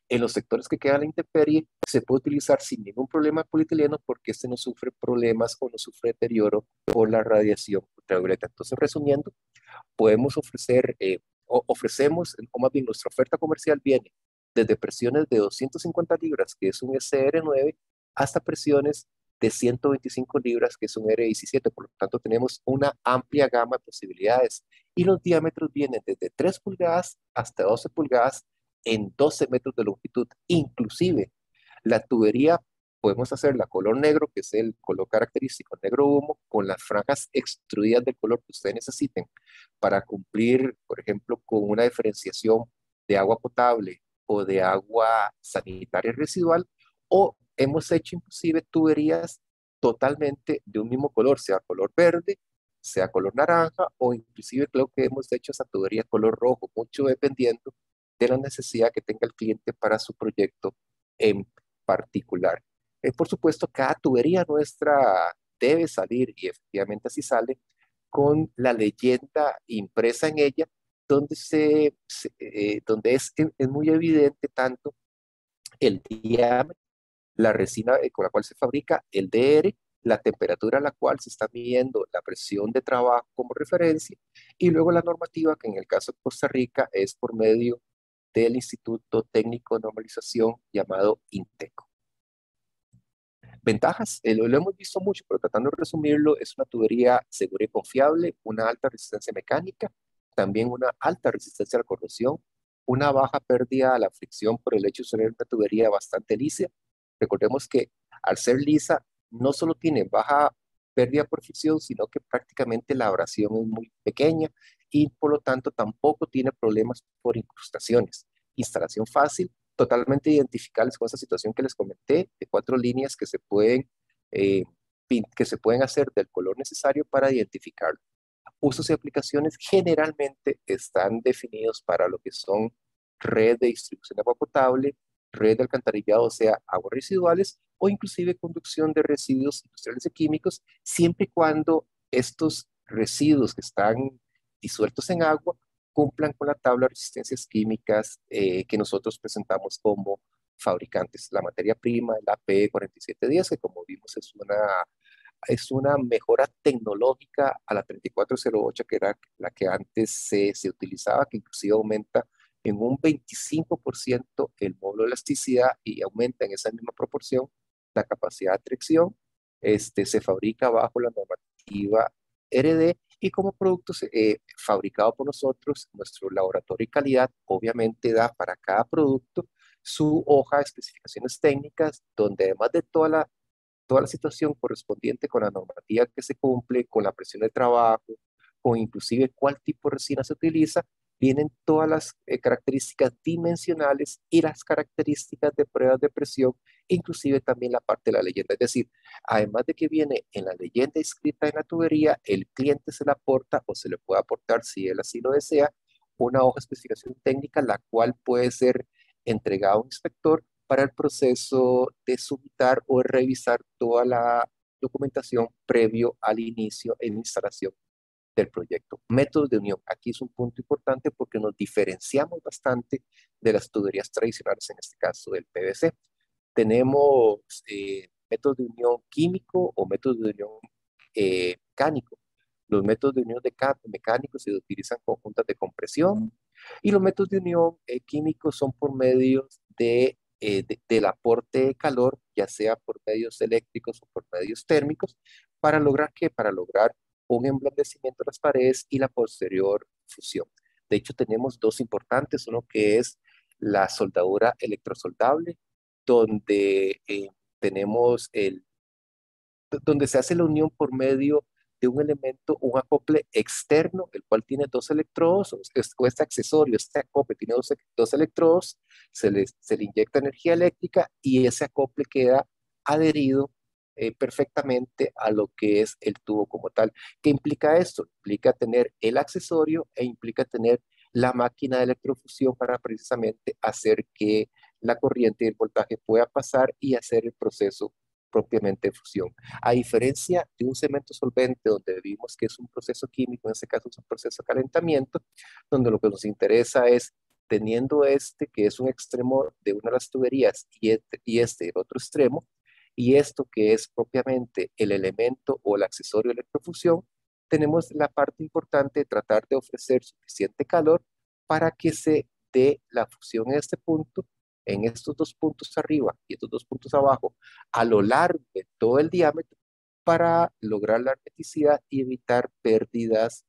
en los sectores que quedan a la intemperie se puede utilizar sin ningún problema el polietileno porque este no sufre problemas o no sufre deterioro por la radiación ultravioleta. Entonces, resumiendo, podemos ofrecer, ofrecemos, o más bien nuestra oferta comercial viene desde presiones de 250 libras, que es un SR9, hasta presiones de 125 libras, que es un R17. Por lo tanto, tenemos una amplia gama de posibilidades. Y los diámetros vienen desde 3 pulgadas hasta 12 pulgadas en 12 metros de longitud. Inclusive, la tubería podemos hacerla color negro, que es el color característico, negro humo, con las franjas extruidas del color que ustedes necesiten para cumplir, por ejemplo, con una diferenciación de agua potable o de agua sanitaria residual, o hemos hecho inclusive tuberías totalmente de un mismo color, sea color verde, sea color naranja, o inclusive creo que hemos hecho esa tubería color rojo, mucho dependiendo de la necesidad que tenga el cliente para su proyecto en particular. Por supuesto, cada tubería nuestra debe salir, y efectivamente así sale, con la leyenda impresa en ella, donde, donde es muy evidente tanto el diámetro, la resina con la cual se fabrica, el DR, la temperatura a la cual se está midiendo la presión de trabajo como referencia, y luego la normativa, que en el caso de Costa Rica es por medio del Instituto Técnico de Normalización llamado INTECO. Ventajas, lo hemos visto mucho, pero tratando de resumirlo, es una tubería segura y confiable, una alta resistencia mecánica, también una alta resistencia a la corrosión, una baja pérdida a la fricción por el hecho de ser una tubería bastante lisa. Recordemos que al ser lisa, no solo tiene baja pérdida por fricción, sino que prácticamente la abrasión es muy pequeña y por lo tanto tampoco tiene problemas por incrustaciones. Instalación fácil, totalmente identificables con esa situación que les comenté, de 4 líneas eh, que se pueden hacer del color necesario para identificarlo. Usos y aplicaciones generalmente están definidos para lo que son red de distribución de agua potable, red de alcantarillado, o sea, aguas residuales, o inclusive conducción de residuos industriales y químicos, siempre y cuando estos residuos que están disueltos en agua cumplan con la tabla de resistencias químicas que nosotros presentamos como fabricantes. La materia prima, la P4710, que como vimos es una mejora tecnológica a la 3408, que era la que antes se utilizaba, que inclusive aumenta en un 25% el módulo de elasticidad y aumenta en esa misma proporción la capacidad de tracción. Se fabrica bajo la normativa RD y como producto fabricado por nosotros, nuestro laboratorio de calidad obviamente da para cada producto su hoja de especificaciones técnicas, donde además de toda la situación correspondiente con la normativa que se cumple, con la presión de trabajo, con inclusive cuál tipo de resina se utiliza, vienen todas las características dimensionales y las características de pruebas de presión, inclusive también la parte de la leyenda. Es decir, además de que viene en la leyenda escrita en la tubería, el cliente se la aporta o se le puede aportar, si él así lo desea, una hoja de especificación técnica, la cual puede ser entregada a un inspector para el proceso de subitar o revisar toda la documentación previo al inicio en instalación del proyecto. Métodos de unión. Aquí es un punto importante porque nos diferenciamos bastante de las tuberías tradicionales, en este caso del PVC. Tenemos métodos de unión químico o métodos de unión mecánico. Los métodos de unión mecánicos se utilizan conjuntas de compresión y los métodos de unión químicos son por medio del aporte de calor, ya sea por medios eléctricos o por medios térmicos, para lograr ¿qué? Para lograr un emblandecimiento de las paredes y la posterior fusión. De hecho, tenemos dos importantes, uno que es la soldadura electrosoldable, donde tenemos donde se hace la unión por medio de un elemento, un acople externo, el cual tiene dos electrodos, o este accesorio, este acople tiene dos electrodos, se le inyecta energía eléctrica y ese acople queda adherido perfectamente a lo que es el tubo como tal. ¿Qué implica esto? Implica tener el accesorio e implica tener la máquina de electrofusión para precisamente hacer que la corriente y el voltaje pueda pasar y hacer el proceso propiamente de fusión. A diferencia de un cemento solvente, donde vimos que es un proceso químico, en este caso es un proceso de calentamiento, donde lo que nos interesa es, teniendo este, que es un extremo de una de las tuberías, y este el otro extremo, y esto que es propiamente el elemento o el accesorio de electrofusión, tenemos la parte importante de tratar de ofrecer suficiente calor para que se dé la fusión en este punto, en estos dos puntos arriba y estos dos puntos abajo, a lo largo de todo el diámetro, para lograr la hermeticidad y evitar pérdidas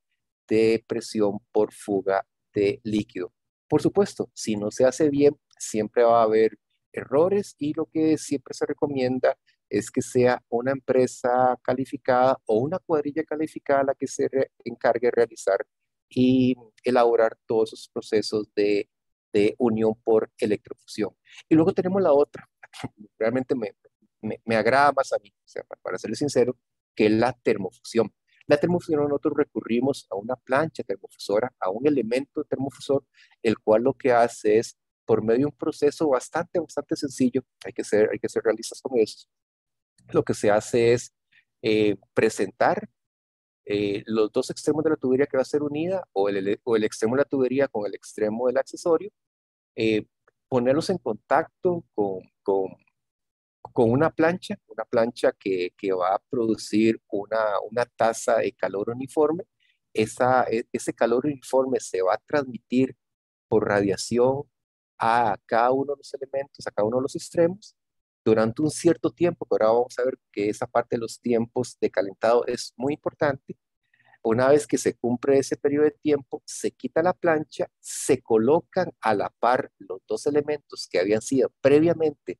de presión por fuga de líquido. Por supuesto, si no se hace bien, siempre va a haber errores, y lo que siempre se recomienda es que sea una empresa calificada o una cuadrilla calificada la que se encargue de realizar y elaborar todos esos procesos de unión por electrofusión. Y luego tenemos la otra, realmente me agrada más a mí, o sea, para serles sincero, que es la termofusión. La termofusión, nosotros recurrimos a una plancha termofusora, a un elemento termofusor, el cual lo que hace es, por medio de un proceso bastante sencillo, hay que ser realistas con eso, lo que se hace es presentar los dos extremos de la tubería que va a ser unida, o el extremo de la tubería con el extremo del accesorio, eh, ponerlos en contacto con una plancha que va a producir una tasa de calor uniforme. Ese calor uniforme se va a transmitir por radiación a cada uno de los elementos, a cada uno de los extremos, durante un cierto tiempo, pero ahora vamos a ver que esa parte de los tiempos de calentado es muy importante. Una vez que se cumple ese periodo de tiempo, se quita la plancha, se colocan a la par los dos elementos que habían sido previamente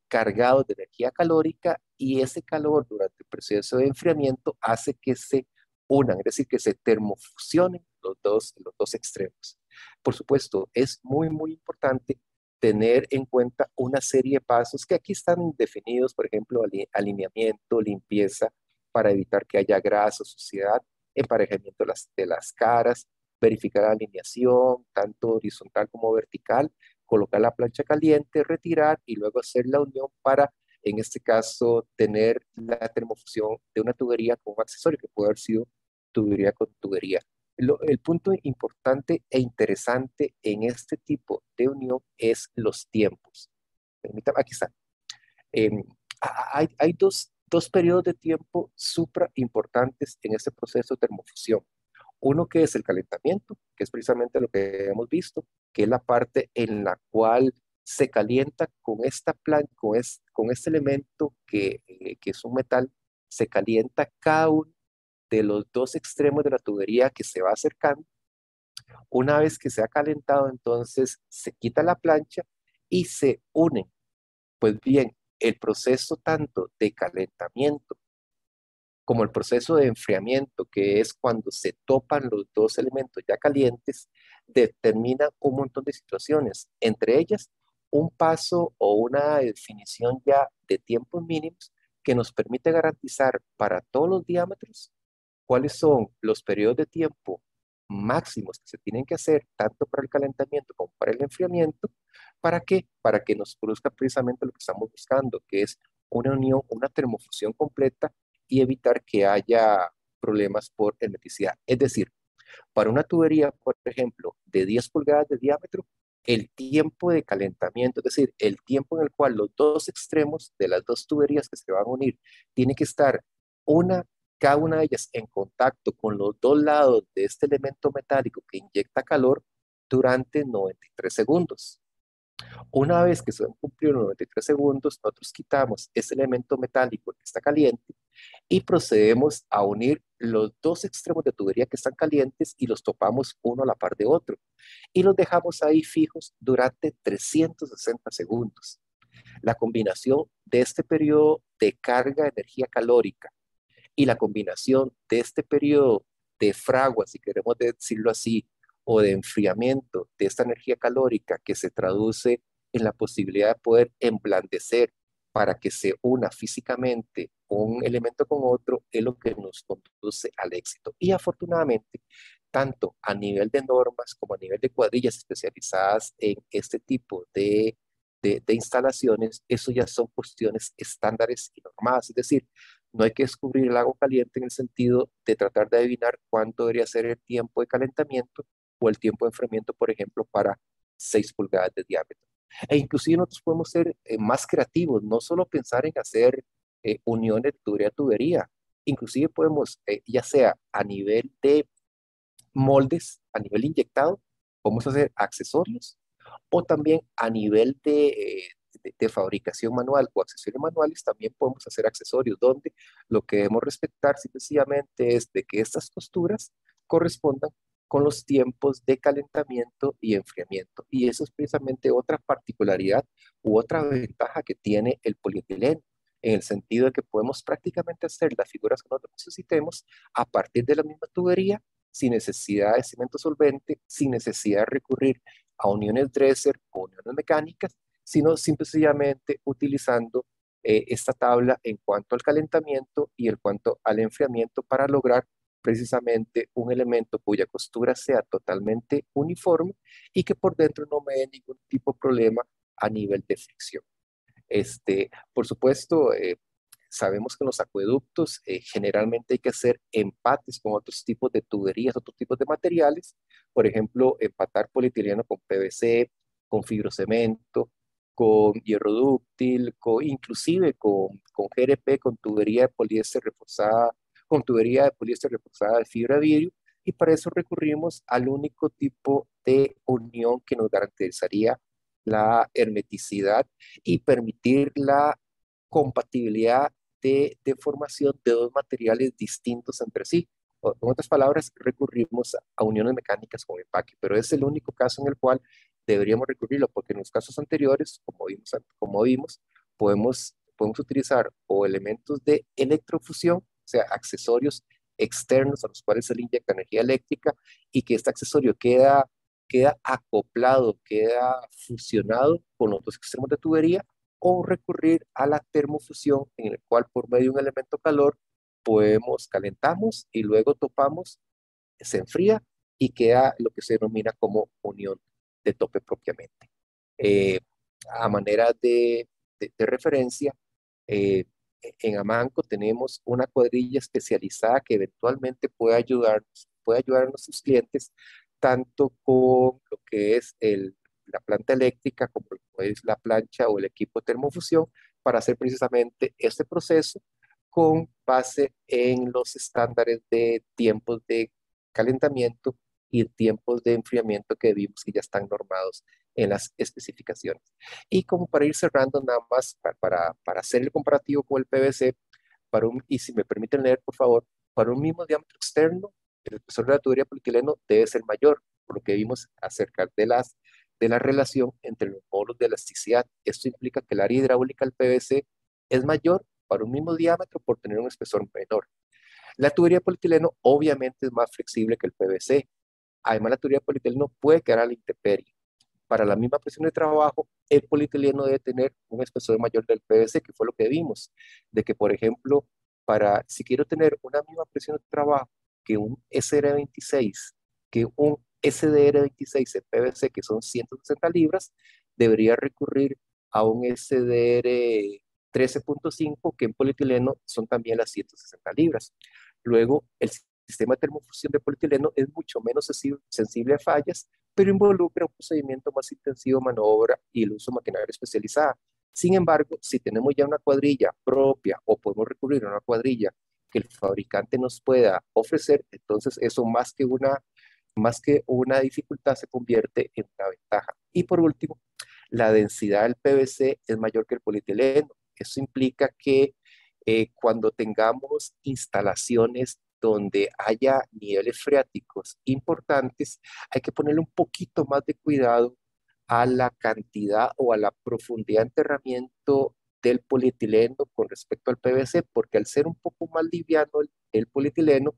cargados de energía calórica, y ese calor durante el proceso de enfriamiento hace que se unan, es decir, que se termofusionen los dos extremos. Por supuesto, es muy importante tener en cuenta una serie de pasos que aquí están definidos, por ejemplo, alineamiento, limpieza, para evitar que haya grasa o suciedad, emparejamiento de las caras, verificar la alineación, tanto horizontal como vertical, colocar la plancha caliente, retirar y luego hacer la unión para, en este caso, tener la termofusión de una tubería con un accesorio que puede haber sido tubería con tubería. El punto importante e interesante en este tipo de unión es los tiempos. Permítame, aquí está. Em, hay dos periodos de tiempo supra importantes en este proceso de termofusión. Uno que es el calentamiento, que es precisamente lo que hemos visto, que es la parte en la cual se calienta con con este elemento que es un metal, se calienta cada uno de los dos extremos de la tubería que se va acercando. Una vez que se ha calentado, entonces se quita la plancha y se unen. Pues bien, el proceso tanto de calentamiento como el proceso de enfriamiento, que es cuando se topan los dos elementos ya calientes, determina un montón de situaciones, entre ellas un paso o una definición ya de tiempos mínimos que nos permite garantizar para todos los diámetros cuáles son los periodos de tiempo máximos que se tienen que hacer, tanto para el calentamiento como para el enfriamiento. ¿Para qué? Para que nos produzca precisamente lo que estamos buscando, que es una unión, una termofusión completa, y evitar que haya problemas por hermeticidad. Es decir, para una tubería, por ejemplo, de 10 pulgadas de diámetro, el tiempo de calentamiento, es decir, el tiempo en el cual los dos extremos de las dos tuberías que se van a unir tiene que estar una, cada una de ellas en contacto con los dos lados de este elemento metálico que inyecta calor durante 93 segundos. Una vez que se han cumplido los 93 segundos, nosotros quitamos ese elemento metálico que está caliente y procedemos a unir los dos extremos de tubería que están calientes y los topamos uno a la par de otro, y los dejamos ahí fijos durante 360 segundos. La combinación de este periodo de carga de energía calórica y la combinación de este periodo de fragua, si queremos decirlo así, o de enfriamiento de esta energía calórica, que se traduce en la posibilidad de poder emblandecer para que se una físicamente un elemento con otro, es lo que nos conduce al éxito. Y afortunadamente tanto a nivel de normas como a nivel de cuadrillas especializadas en este tipo de instalaciones, eso ya son cuestiones estándares y normadas. Es decir, no hay que descubrir el agua caliente en el sentido de tratar de adivinar cuánto debería ser el tiempo de calentamiento o el tiempo de enfriamiento, por ejemplo, para 6 pulgadas de diámetro. E inclusive nosotros podemos ser más creativos, no solo pensar en hacer uniones de tubería a tubería, inclusive podemos, ya sea a nivel de moldes, a nivel inyectado, podemos hacer accesorios o también a nivel de fabricación manual o accesorios manuales, también podemos hacer accesorios donde lo que debemos respetar sencillamente es de que estas costuras correspondan con los tiempos de calentamiento y enfriamiento. Y eso es precisamente otra particularidad u otra ventaja que tiene el polietileno, en el sentido de que podemos prácticamente hacer las figuras que nosotros necesitemos a partir de la misma tubería, sin necesidad de cemento solvente, sin necesidad de recurrir a uniones Dresser o uniones mecánicas, sino simplemente utilizando esta tabla en cuanto al calentamiento y en cuanto al enfriamiento para lograr precisamente un elemento cuya costura sea totalmente uniforme y que por dentro no me dé ningún tipo de problema a nivel de fricción. Por supuesto, sabemos que en los acueductos generalmente hay que hacer empates con otros tipos de tuberías, otros tipos de materiales. Por ejemplo, empatar polietileno con PVC, con fibrocemento, con hierro dúctil, inclusive con GRP, con tubería de poliéster reforzada, con tubería de poliéster reforzada de fibra de vidrio. Y para eso recurrimos al único tipo de unión que nos garantizaría la hermeticidad y permitir la compatibilidad de formación de dos materiales distintos entre sí. O, en otras palabras, recurrimos a uniones mecánicas con empaque, pero es el único caso en el cual deberíamos recurrirlo, porque en los casos anteriores, como vimos podemos utilizar o elementos de electrofusión, o sea, accesorios externos a los cuales se le inyecta energía eléctrica y que este accesorio queda acoplado, queda fusionado con los dos extremos de tubería, o recurrir a la termofusión, en el cual por medio de un elemento calor calentamos y luego topamos, se enfría y queda lo que se denomina como unión de tope propiamente. Eh, a manera de referencia, eh, en Amanco tenemos una cuadrilla especializada que eventualmente puede ayudar a nuestros clientes tanto con lo que es la planta eléctrica como lo que es la plancha o el equipo de termofusión para hacer precisamente este proceso con base en los estándares de tiempos de calentamiento y tiempos de enfriamiento que vimos que ya están normados en las especificaciones. Y como para ir cerrando nada más, para hacer el comparativo con el PVC, y si me permiten leer, por favor, para un mismo diámetro externo, el espesor de la tubería polietileno debe ser mayor, por lo que vimos acerca de la relación entre los módulos de elasticidad. Esto implica que el área hidráulica del PVC es mayor para un mismo diámetro por tener un espesor menor. La tubería de polietileno obviamente es más flexible que el PVC. Además, la tubería de polietileno puede quedar a la intemperie. Para la misma presión de trabajo, el polietileno debe tener un espesor mayor del PVC, que fue lo que vimos, de que, por ejemplo, si quiero tener una misma presión de trabajo que un SR26, que un SDR26 de PVC, que son 160 libras, debería recurrir a un SDR 13.5, que en polietileno son también las 160 libras. Luego, el sistema de termofusión de polietileno es mucho menos sensible a fallas, pero involucra un procedimiento más intensivo de maniobra y el uso de maquinaria especializada. Sin embargo, si tenemos ya una cuadrilla propia o podemos recurrir a una cuadrilla que el fabricante nos pueda ofrecer, entonces eso más que una dificultad se convierte en una ventaja. Y por último, la densidad del PVC es mayor que el polietileno. Eso implica que cuando tengamos instalaciones donde haya niveles freáticos importantes, hay que ponerle un poquito más de cuidado a la cantidad o a la profundidad de enterramiento del polietileno con respecto al PVC, porque al ser un poco más liviano el polietileno,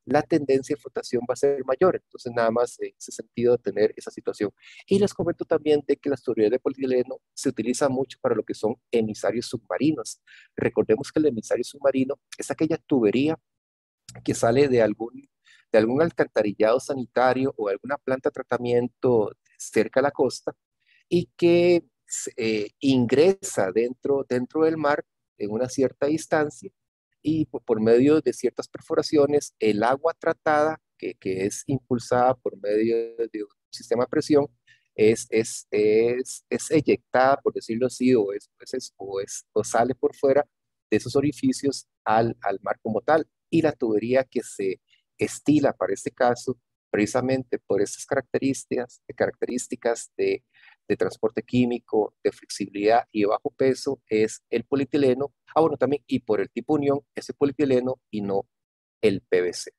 la tendencia de flotación va a ser mayor. Entonces, nada más en ese sentido, tener esa situación. Y les comento también de que las tuberías de polietileno se utilizan mucho para lo que son emisarios submarinos. Recordemos que el emisario submarino es aquella tubería que sale de algún alcantarillado sanitario o alguna planta de tratamiento cerca de la costa y que ingresa dentro del mar en una cierta distancia y por medio de ciertas perforaciones, el agua tratada, que es impulsada por medio de un sistema de presión, es eyectada, por decirlo así, o sale por fuera de esos orificios al mar como tal. Y la tubería que se estila para este caso, precisamente por esas características de transporte químico, de flexibilidad y de bajo peso, es el polietileno. Ah, bueno, también, y por el tipo unión, es el polietileno y no el PVC.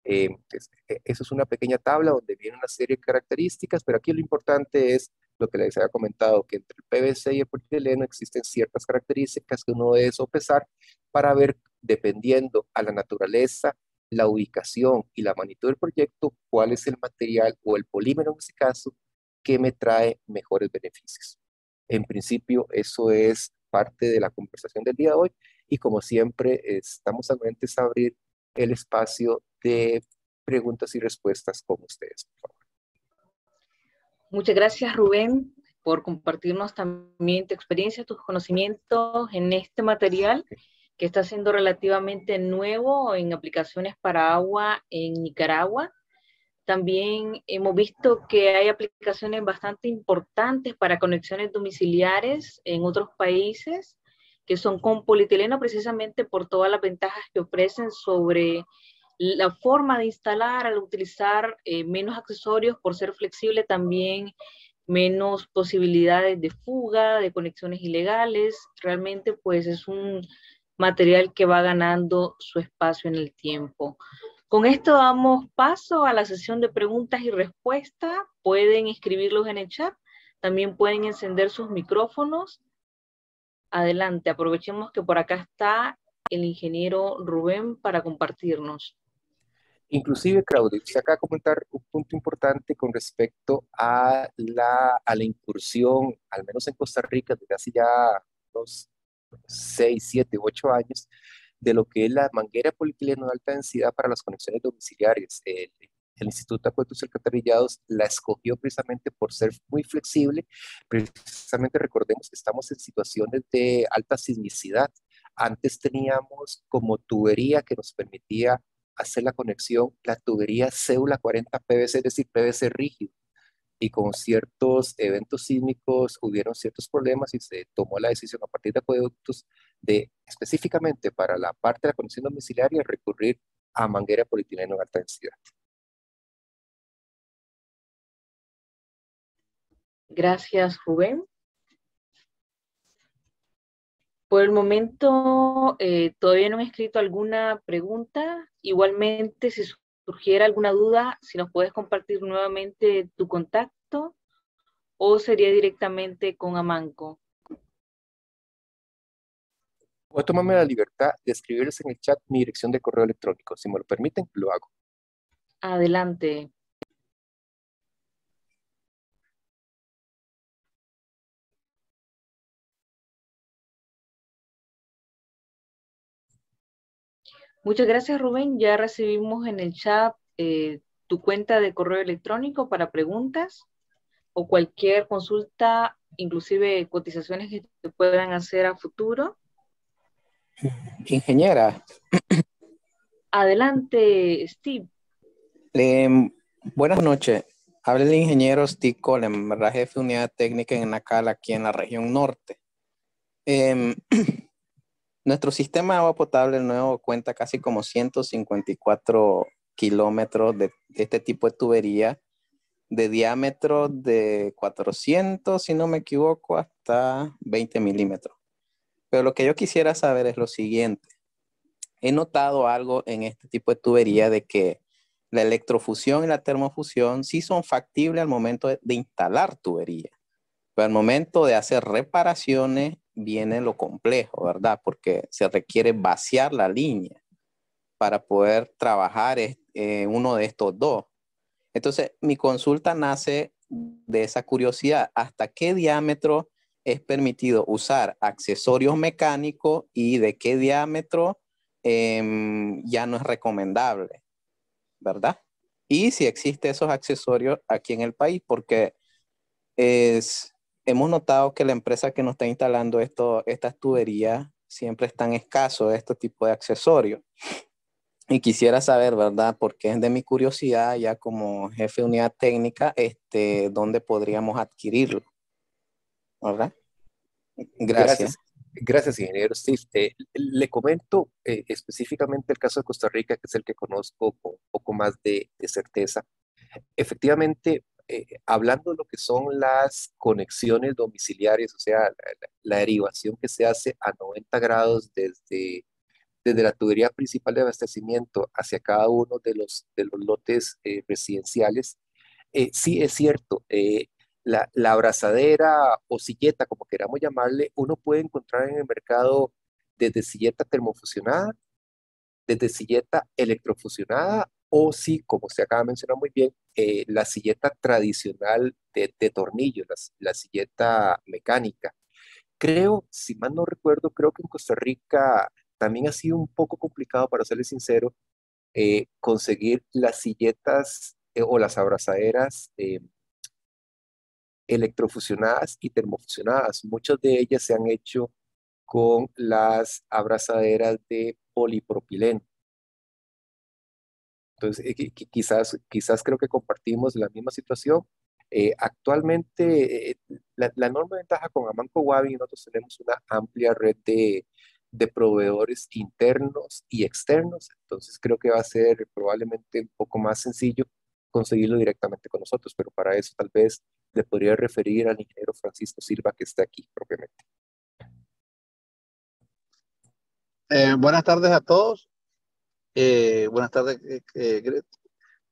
Eso es una pequeña tabla donde viene una serie de características, pero aquí lo importante es lo que les había comentado, que entre el PVC y el polietileno existen ciertas características que uno debe sopesar para ver, dependiendo a la naturaleza, la ubicación y la magnitud del proyecto, cuál es el material o el polímero en este caso que me trae mejores beneficios. En principio, eso es parte de la conversación del día de hoy y como siempre, estamos anuentes a abrir el espacio de preguntas y respuestas con ustedes, por favor. Muchas gracias, Rubén, por compartirnos también tu experiencia, tus conocimientos en este material que está siendo relativamente nuevo en aplicaciones para agua en Nicaragua. También hemos visto que hay aplicaciones bastante importantes para conexiones domiciliares en otros países que son con polietileno precisamente por todas las ventajas que ofrecen sobre la forma de instalar al utilizar menos accesorios por ser flexible, también menos posibilidades de fuga, de conexiones ilegales. Realmente pues es un material que va ganando su espacio en el tiempo. Con esto damos paso a la sesión de preguntas y respuestas. Pueden escribirlos en el chat. También pueden encender sus micrófonos. Adelante, aprovechemos que por acá está el ingeniero Rubén para compartirnos. Inclusive, Claudio, usted acaba de comentar un punto importante con respecto a la incursión, al menos en Costa Rica, desde hace ya unos 6, 7, 8 años, de lo que es la manguera de polietileno de alta densidad para las conexiones domiciliares. El Instituto de Acueductos y Alcantarillados la escogió precisamente por ser muy flexible. Precisamente recordemos que estamos en situaciones de alta sismicidad. Antes teníamos como tubería que nos permitía hacer la conexión, la tubería cédula 40 PVC, es decir, PVC rígido. Y con ciertos eventos sísmicos hubieron ciertos problemas y se tomó la decisión a partir de acueductos de específicamente para la parte de la conexión domiciliaria recurrir a manguera de polietileno en alta densidad. Gracias, Rubén. Por el momento, todavía no he escrito alguna pregunta. Igualmente, si surgiera alguna duda, si nos puedes compartir nuevamente tu contacto o sería directamente con Amanco. Voy a tomarme la libertad de escribirles en el chat mi dirección de correo electrónico. Si me lo permiten, lo hago. Adelante. Muchas gracias, Rubén. Ya recibimos en el chat tu cuenta de correo electrónico para preguntas o cualquier consulta, inclusive cotizaciones que te puedan hacer a futuro. Ingeniera. Adelante, Steve. Buenas noches. Habla el ingeniero Steve Colem, jefe de unidad técnica en NACAL aquí en la región norte. Nuestro sistema de agua potable nuevo cuenta casi como 154 kilómetros de este tipo de tubería de diámetro de 400, si no me equivoco, hasta 20 milímetros. Pero lo que yo quisiera saber es lo siguiente. He notado algo en este tipo de tubería de que la electrofusión y la termofusión sí son factibles al momento de instalar tubería. Pero al momento de hacer reparaciones viene lo complejo, ¿verdad? Porque se requiere vaciar la línea para poder trabajar uno de estos dos. Entonces, mi consulta nace de esa curiosidad. ¿Hasta qué diámetro es permitido usar accesorios mecánicos y de qué diámetro ya no es recomendable? ¿verdad? Y si existe esos accesorios aquí en el país, porque hemos notado que la empresa que nos está instalando estas tuberías siempre están escasos este tipo de accesorios. Y quisiera saber, ¿verdad? Porque es de mi curiosidad, ya como jefe de unidad técnica, ¿dónde podríamos adquirirlo? ¿Verdad? Gracias. Gracias, gracias, ingeniero Steve. Le comento específicamente el caso de Costa Rica, que es el que conozco con un poco más de certeza. Efectivamente, hablando de lo que son las conexiones domiciliares, o sea, la derivación que se hace a 90 grados desde la tubería principal de abastecimiento hacia cada uno de los lotes residenciales, sí es cierto, la abrazadera o silleta, como queramos llamarle, uno puede encontrar en el mercado desde silleta termofusionada, desde silleta electrofusionada, o sí, como usted acaba de mencionar muy bien, la silleta tradicional de tornillos, la silleta mecánica. Creo, si mal no recuerdo, creo que en Costa Rica también ha sido un poco complicado, para serles sincero, conseguir las silletas o las abrazaderas electrofusionadas y termofusionadas. Muchas de ellas se han hecho con las abrazaderas de polipropileno. Entonces, quizás creo que compartimos la misma situación. Actualmente, la enorme ventaja con Amanco Huavi, nosotros tenemos una amplia red de proveedores internos y externos, entonces creo que va a ser probablemente un poco más sencillo conseguirlo directamente con nosotros, pero para eso tal vez le podría referir al ingeniero Francisco Silva, que está aquí propiamente. Buenas tardes a todos. Buenas tardes,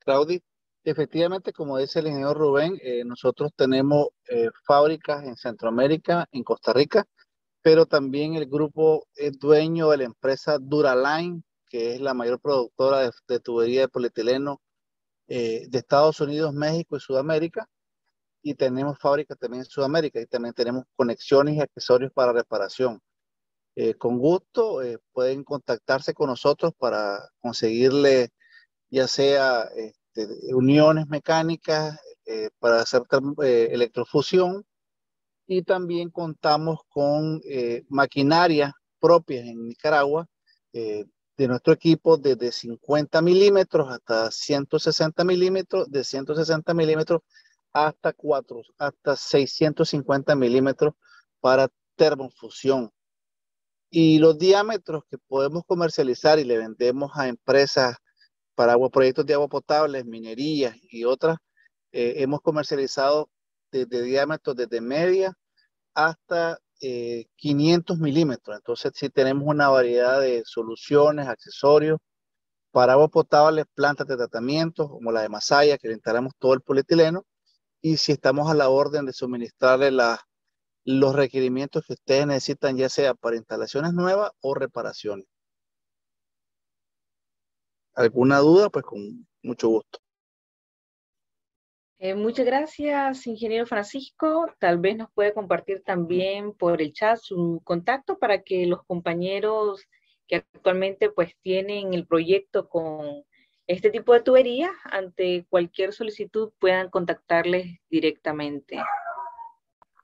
Claudi. Efectivamente, como dice el ingeniero Rubén, nosotros tenemos fábricas en Centroamérica, en Costa Rica, pero también el grupo es dueño de la empresa Duraline, que es la mayor productora de tubería de polietileno de Estados Unidos, México y Sudamérica. Y tenemos fábricas también en Sudamérica y también tenemos conexiones y accesorios para reparación. Con gusto pueden contactarse con nosotros para conseguirle ya sea uniones mecánicas para hacer electrofusión, y también contamos con maquinaria propia en Nicaragua de nuestro equipo desde 50 milímetros hasta 160 milímetros, de 160 milímetros hasta 650 milímetros para termofusión. Y los diámetros que podemos comercializar y le vendemos a empresas para proyectos de agua potable, minerías y otras, hemos comercializado desde diámetros desde media hasta 500 milímetros. Entonces sí tenemos una variedad de soluciones, accesorios para agua potable, plantas de tratamiento como la de Masaya, que le instalamos todo el polietileno, y si estamos a la orden de suministrarle los requerimientos que ustedes necesitan, ya sea para instalaciones nuevas o reparaciones. ¿Alguna duda? Pues con mucho gusto. Muchas gracias, ingeniero Francisco. Tal vez nos puede compartir también por el chat su contacto para que los compañeros que actualmente pues tienen el proyecto con este tipo de tuberías, ante cualquier solicitud puedan contactarles directamente.